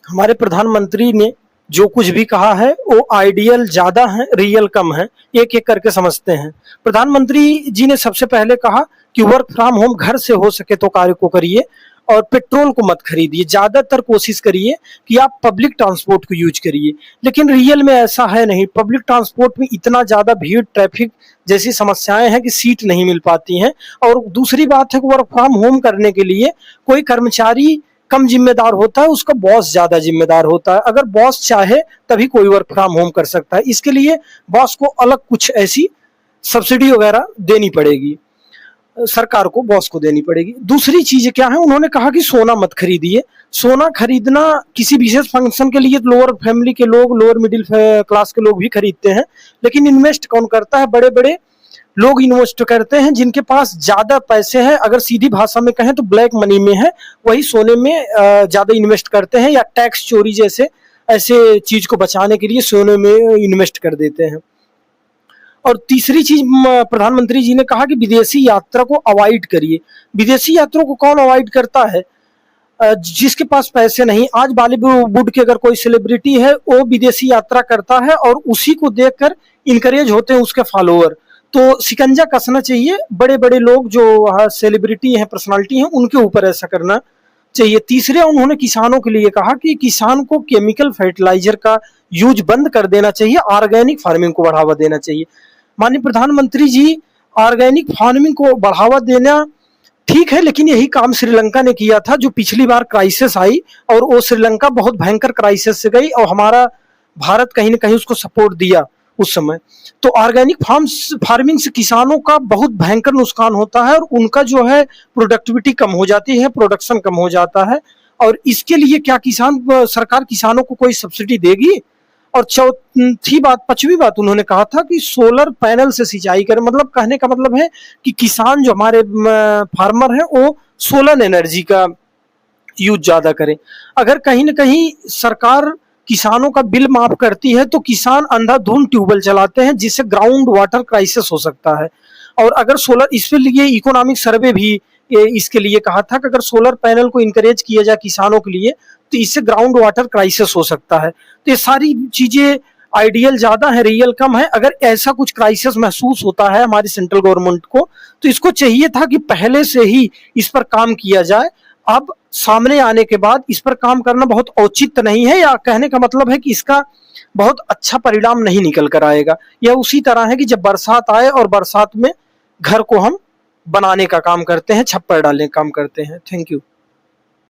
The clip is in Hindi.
हमारे प्रधानमंत्री ने जो कुछ भी कहा है वो आइडियल ज्यादा है, रियल कम है, एक एक करके समझते हैं। प्रधानमंत्री जी ने सबसे पहले कहा कि वर्क फ्रॉम होम घर से हो सके तो कार्य को करिए और पेट्रोल को मत खरीदिए, ज्यादातर कोशिश करिए कि आप पब्लिक ट्रांसपोर्ट को यूज करिए। लेकिन रियल में ऐसा है नहीं, पब्लिक ट्रांसपोर्ट में इतना ज्यादा भीड़, ट्रैफिक जैसी समस्याएं हैं कि सीट नहीं मिल पाती हैं। और दूसरी बात है कि वर्क फ्रॉम होम करने के लिए कोई कर्मचारी कम जिम्मेदार होता है, उसका बॉस ज्यादा जिम्मेदार होता है। अगर बॉस चाहे तभी कोई वर्क फ्रॉम होम कर सकता है, इसके लिए बॉस को अलग कुछ ऐसी सब्सिडी वगैरह देनी पड़ेगी, सरकार को बॉस को देनी पड़ेगी। दूसरी चीज क्या है, उन्होंने कहा कि सोना मत खरीदिए। सोना खरीदना किसी विशेष फंक्शन के लिए लोअर फैमिली के लोग, लोअर मिडिल क्लास के लोग भी खरीदते हैं, लेकिन इन्वेस्ट कौन करता है? बड़े बड़े लोग इन्वेस्ट करते हैं जिनके पास ज्यादा पैसे हैं। अगर सीधी भाषा में कहें तो ब्लैक मनी में है, वही सोने में ज्यादा इन्वेस्ट करते हैं, या टैक्स चोरी जैसे ऐसे चीज को बचाने के लिए सोने में इन्वेस्ट कर देते हैं। और तीसरी चीज प्रधानमंत्री जी ने कहा कि विदेशी यात्रा को अवॉइड करिए। विदेशी यात्रा को कौन अवॉइड करता है? जिसके पास पैसे नहीं। आज बॉलीवुड के अगर कोई सेलिब्रिटी है वो विदेशी यात्रा करता है और उसी को देखकर इनकरेज होते हैं उसके फॉलोअर। तो शिकंजा कसना चाहिए, बड़े बड़े लोग जो सेलिब्रिटी हैं, पर्सनालिटी हैं, उनके ऊपर ऐसा करना चाहिए। तीसरे, उन्होंने किसानों के लिए कहा कि किसान को केमिकल फर्टिलाइजर का यूज बंद कर देना चाहिए, ऑर्गेनिक फार्मिंग को बढ़ावा देना चाहिए। माननीय प्रधानमंत्री जी, ऑर्गेनिक फार्मिंग को बढ़ावा देना ठीक है, लेकिन यही काम श्रीलंका ने किया था, जो पिछली बार क्राइसिस आई और वो श्रीलंका बहुत भयंकर क्राइसिस से गई और हमारा भारत कहीं ना कहीं उसको सपोर्ट दिया उस समय। तो ऑर्गेनिक फार्मिंग से किसानों का बहुत भयंकर नुकसान होता है और उनका जो है प्रोडक्टिविटी कम हो जाती है, प्रोडक्शन कम हो जाता है। और इसके लिए क्या सरकार किसानों को कोई सब्सिडी देगी? और पांचवी बात उन्होंने कहा था कि सोलर पैनल से सिंचाई करें। मतलब कहने का मतलब है कि किसान जो हमारे फार्मर हैं वो सोलर एनर्जी का यूज ज्यादा करें। अगर कहीं ना कहीं सरकार किसानों का बिल माफ करती है तो किसान अंधाधुंध ट्यूबवेल चलाते हैं, जिससे ग्राउंड वाटर क्राइसिस हो सकता है। और अगर सोलर, इसके लिए इकोनॉमिक सर्वे भी इसके लिए कहा था कि अगर सोलर पैनल को इंकरेज किया जाए किसानों के लिए तो इससे ग्राउंड वाटर क्राइसिस हो सकता है। तो ये सारी चीजें आइडियल ज्यादा है, रियल कम है। अगर ऐसा कुछ क्राइसिस महसूस होता है हमारी सेंट्रल गवर्नमेंट को तो इसको चाहिए था कि पहले से ही इस पर काम किया जाए। अब सामने आने के बाद इस पर काम करना बहुत औचित्य नहीं है, या कहने का मतलब है कि इसका बहुत अच्छा परिणाम नहीं निकल कर आएगा। यह उसी तरह है कि जब बरसात आए और बरसात में घर को हम बनाने का काम करते हैं, छप्पर डालने का काम करते हैं। Thank you.